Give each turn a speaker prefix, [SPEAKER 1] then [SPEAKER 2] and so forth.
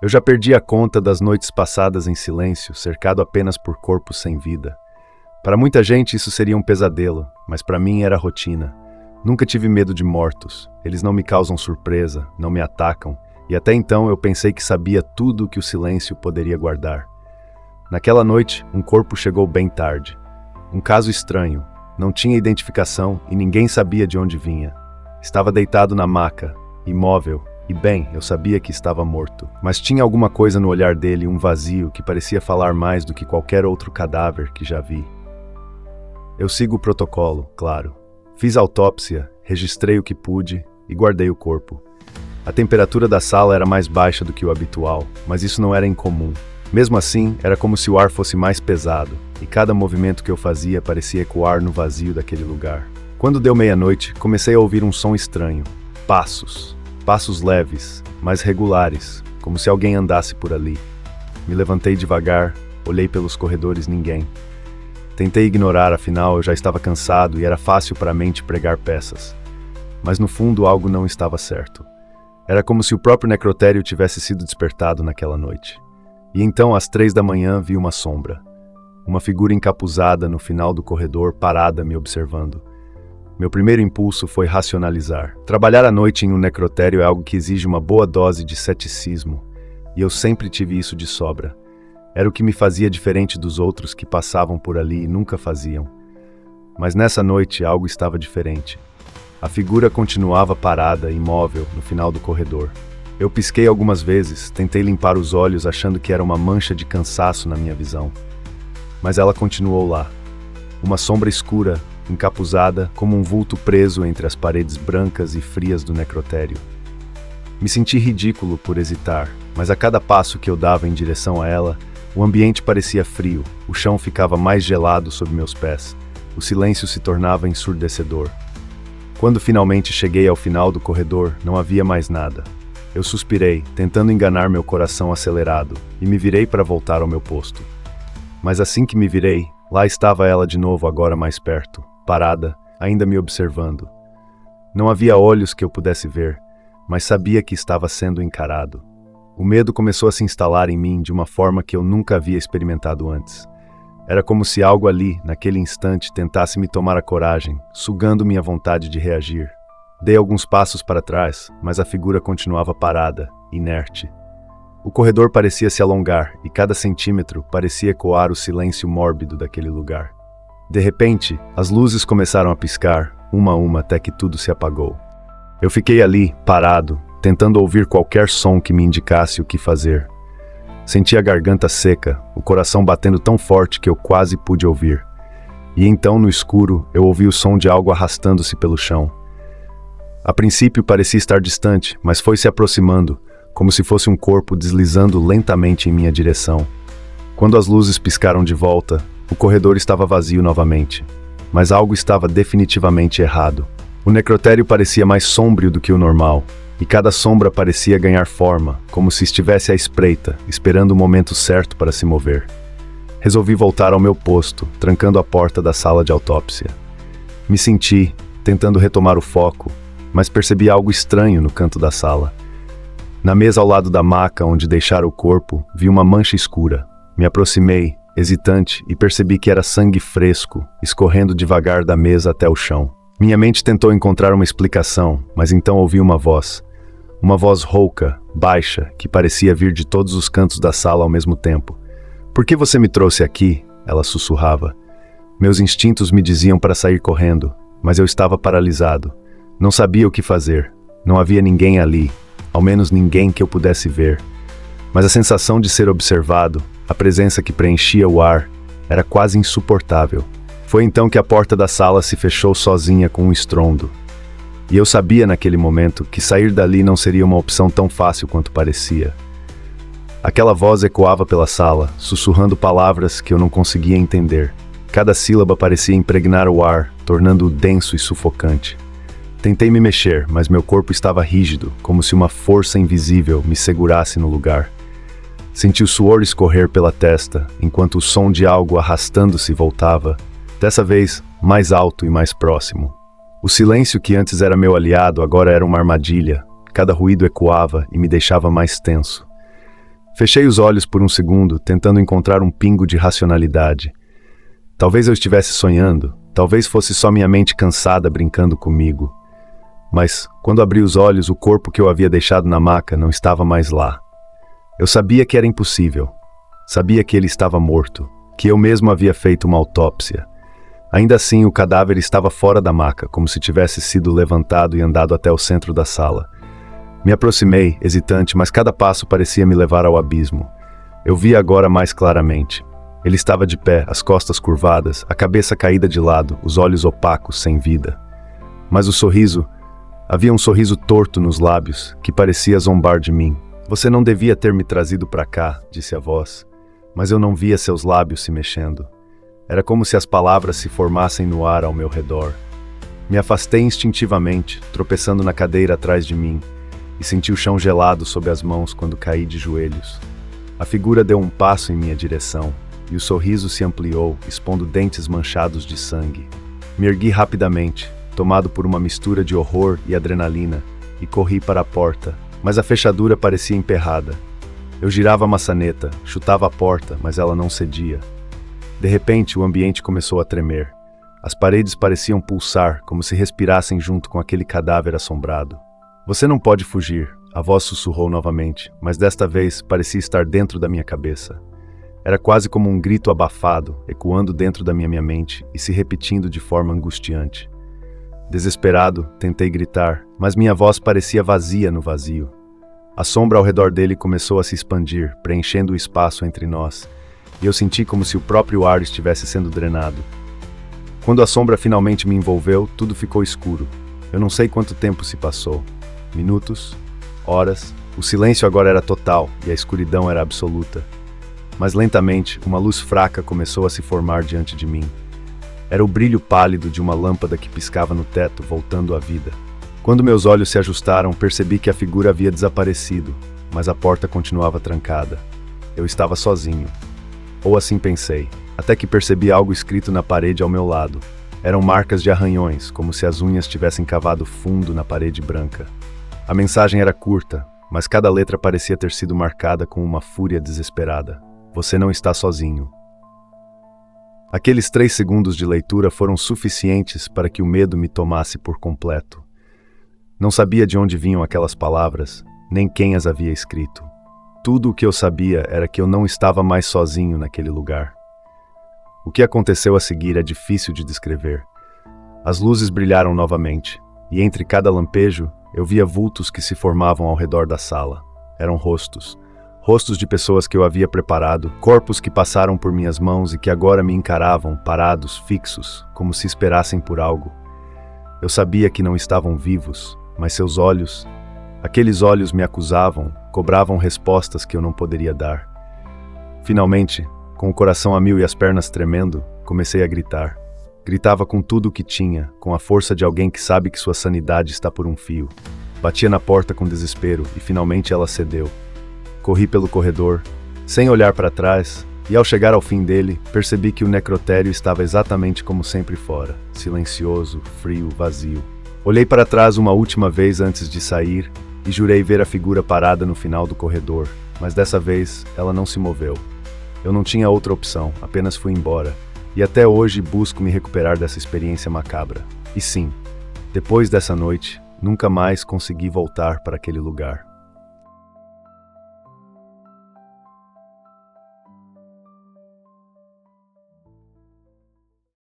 [SPEAKER 1] Eu já perdi a conta das noites passadas em silêncio, cercado apenas por corpos sem vida. Para muita gente isso seria um pesadelo, mas para mim era rotina. Nunca tive medo de mortos. Eles não me causam surpresa, não me atacam, e até então eu pensei que sabia tudo o que o silêncio poderia guardar. Naquela noite, um corpo chegou bem tarde. Um caso estranho. Não tinha identificação e ninguém sabia de onde vinha. Estava deitado na maca, imóvel, e bem, eu sabia que estava morto. Mas tinha alguma coisa no olhar dele, um vazio que parecia falar mais do que qualquer outro cadáver que já vi. Eu sigo o protocolo, claro. Fiz a autópsia, registrei o que pude e guardei o corpo. A temperatura da sala era mais baixa do que o habitual, mas isso não era incomum. Mesmo assim, era como se o ar fosse mais pesado, e cada movimento que eu fazia parecia ecoar no vazio daquele lugar. Quando deu meia-noite, comecei a ouvir um som estranho. Passos. Passos leves, mas regulares, como se alguém andasse por ali. Me levantei devagar, olhei pelos corredores, ninguém. Tentei ignorar, afinal eu já estava cansado e era fácil para a mente pregar peças. Mas no fundo algo não estava certo. Era como se o próprio necrotério tivesse sido despertado naquela noite. E então, às 3 da manhã, vi uma sombra. Uma figura encapuzada no final do corredor, parada me observando. Meu primeiro impulso foi racionalizar. Trabalhar à noite em um necrotério é algo que exige uma boa dose de ceticismo, e eu sempre tive isso de sobra. Era o que me fazia diferente dos outros que passavam por ali e nunca faziam. Mas nessa noite algo estava diferente. A figura continuava parada, imóvel, no final do corredor. Eu pisquei algumas vezes, tentei limpar os olhos achando que era uma mancha de cansaço na minha visão. Mas ela continuou lá. Uma sombra escura, encapuzada, como um vulto preso entre as paredes brancas e frias do necrotério. Me senti ridículo por hesitar, mas a cada passo que eu dava em direção a ela, o ambiente parecia frio, o chão ficava mais gelado sob meus pés, o silêncio se tornava ensurdecedor. Quando finalmente cheguei ao final do corredor, não havia mais nada. Eu suspirei, tentando enganar meu coração acelerado, e me virei para voltar ao meu posto. Mas assim que me virei, lá estava ela de novo, agora mais perto, parada, ainda me observando. Não havia olhos que eu pudesse ver, mas sabia que estava sendo encarado. O medo começou a se instalar em mim de uma forma que eu nunca havia experimentado antes. Era como se algo ali, naquele instante, tentasse me tomar a coragem, sugando minha vontade de reagir. Dei alguns passos para trás, mas a figura continuava parada, inerte. O corredor parecia se alongar, e cada centímetro parecia ecoar o silêncio mórbido daquele lugar. De repente, as luzes começaram a piscar, uma a uma, até que tudo se apagou. Eu fiquei ali, parado, tentando ouvir qualquer som que me indicasse o que fazer. Senti a garganta seca, o coração batendo tão forte que eu quase pude ouvir. E então, no escuro, eu ouvi o som de algo arrastando-se pelo chão. A princípio parecia estar distante, mas foi se aproximando, como se fosse um corpo deslizando lentamente em minha direção. Quando as luzes piscaram de volta, o corredor estava vazio novamente. Mas algo estava definitivamente errado. O necrotério parecia mais sombrio do que o normal, e cada sombra parecia ganhar forma, como se estivesse à espreita, esperando o momento certo para se mover. Resolvi voltar ao meu posto, trancando a porta da sala de autópsia. Me senti, tentando retomar o foco, mas percebi algo estranho no canto da sala. Na mesa ao lado da maca onde deixara o corpo, vi uma mancha escura. Me aproximei, hesitante, e percebi que era sangue fresco, escorrendo devagar da mesa até o chão. Minha mente tentou encontrar uma explicação, mas então ouvi uma voz. Uma voz rouca, baixa, que parecia vir de todos os cantos da sala ao mesmo tempo. "Por que você me trouxe aqui?" ela sussurrava. Meus instintos me diziam para sair correndo, mas eu estava paralisado. Não sabia o que fazer. Não havia ninguém ali, ao menos ninguém que eu pudesse ver. Mas a sensação de ser observado, a presença que preenchia o ar, era quase insuportável. Foi então que a porta da sala se fechou sozinha com um estrondo. E eu sabia naquele momento que sair dali não seria uma opção tão fácil quanto parecia. Aquela voz ecoava pela sala, sussurrando palavras que eu não conseguia entender. Cada sílaba parecia impregnar o ar, tornando-o denso e sufocante. Tentei me mexer, mas meu corpo estava rígido, como se uma força invisível me segurasse no lugar. Senti o suor escorrer pela testa, enquanto o som de algo arrastando-se voltava, dessa vez mais alto e mais próximo. O silêncio que antes era meu aliado agora era uma armadilha. Cada ruído ecoava e me deixava mais tenso. Fechei os olhos por um segundo, tentando encontrar um pingo de racionalidade. Talvez eu estivesse sonhando, talvez fosse só minha mente cansada brincando comigo. Mas, quando abri os olhos, o corpo que eu havia deixado na maca não estava mais lá. Eu sabia que era impossível. Sabia que ele estava morto, que eu mesmo havia feito uma autópsia. Ainda assim, o cadáver estava fora da maca, como se tivesse sido levantado e andado até o centro da sala. Me aproximei, hesitante, mas cada passo parecia me levar ao abismo. Eu vi agora mais claramente. Ele estava de pé, as costas curvadas, a cabeça caída de lado, os olhos opacos, sem vida. Mas o sorriso... Havia um sorriso torto nos lábios, que parecia zombar de mim. Você não devia ter me trazido para cá, disse a voz. Mas eu não via seus lábios se mexendo. Era como se as palavras se formassem no ar ao meu redor. Me afastei instintivamente, tropeçando na cadeira atrás de mim, e senti o chão gelado sob as mãos quando caí de joelhos. A figura deu um passo em minha direção, e o sorriso se ampliou, expondo dentes manchados de sangue. Me ergui rapidamente, tomado por uma mistura de horror e adrenalina, e corri para a porta, mas a fechadura parecia emperrada. Eu girava a maçaneta, chutava a porta, mas ela não cedia. De repente, o ambiente começou a tremer. As paredes pareciam pulsar, como se respirassem junto com aquele cadáver assombrado. Você não pode fugir, a voz sussurrou novamente, mas desta vez parecia estar dentro da minha cabeça. Era quase como um grito abafado, ecoando dentro da minha mente e se repetindo de forma angustiante. Desesperado, tentei gritar, mas minha voz parecia vazia no vazio. A sombra ao redor dele começou a se expandir, preenchendo o espaço entre nós, e eu senti como se o próprio ar estivesse sendo drenado. Quando a sombra finalmente me envolveu, tudo ficou escuro. Eu não sei quanto tempo se passou. Minutos, horas, o silêncio agora era total e a escuridão era absoluta. Mas lentamente, uma luz fraca começou a se formar diante de mim. Era o brilho pálido de uma lâmpada que piscava no teto, voltando à vida. Quando meus olhos se ajustaram, percebi que a figura havia desaparecido, mas a porta continuava trancada. Eu estava sozinho. Ou assim pensei, até que percebi algo escrito na parede ao meu lado. Eram marcas de arranhões, como se as unhas tivessem cavado fundo na parede branca. A mensagem era curta, mas cada letra parecia ter sido marcada com uma fúria desesperada. Você não está sozinho. Aqueles 3 segundos de leitura foram suficientes para que o medo me tomasse por completo. Não sabia de onde vinham aquelas palavras, nem quem as havia escrito. Tudo o que eu sabia era que eu não estava mais sozinho naquele lugar. O que aconteceu a seguir é difícil de descrever. As luzes brilharam novamente, e entre cada lampejo, eu via vultos que se formavam ao redor da sala. Eram rostos. Rostos de pessoas que eu havia preparado, corpos que passaram por minhas mãos e que agora me encaravam, parados, fixos, como se esperassem por algo. Eu sabia que não estavam vivos, mas seus olhos, aqueles olhos me acusavam, cobravam respostas que eu não poderia dar. Finalmente, com o coração a mil e as pernas tremendo, comecei a gritar. Gritava com tudo o que tinha, com a força de alguém que sabe que sua sanidade está por um fio. Batia na porta com desespero e finalmente ela cedeu. Corri pelo corredor, sem olhar para trás, e ao chegar ao fim dele, percebi que o necrotério estava exatamente como sempre fora, silencioso, frio, vazio. Olhei para trás uma última vez antes de sair e jurei ver a figura parada no final do corredor, mas dessa vez ela não se moveu. Eu não tinha outra opção, apenas fui embora, e até hoje busco me recuperar dessa experiência macabra. E sim, depois dessa noite, nunca mais consegui voltar para aquele lugar.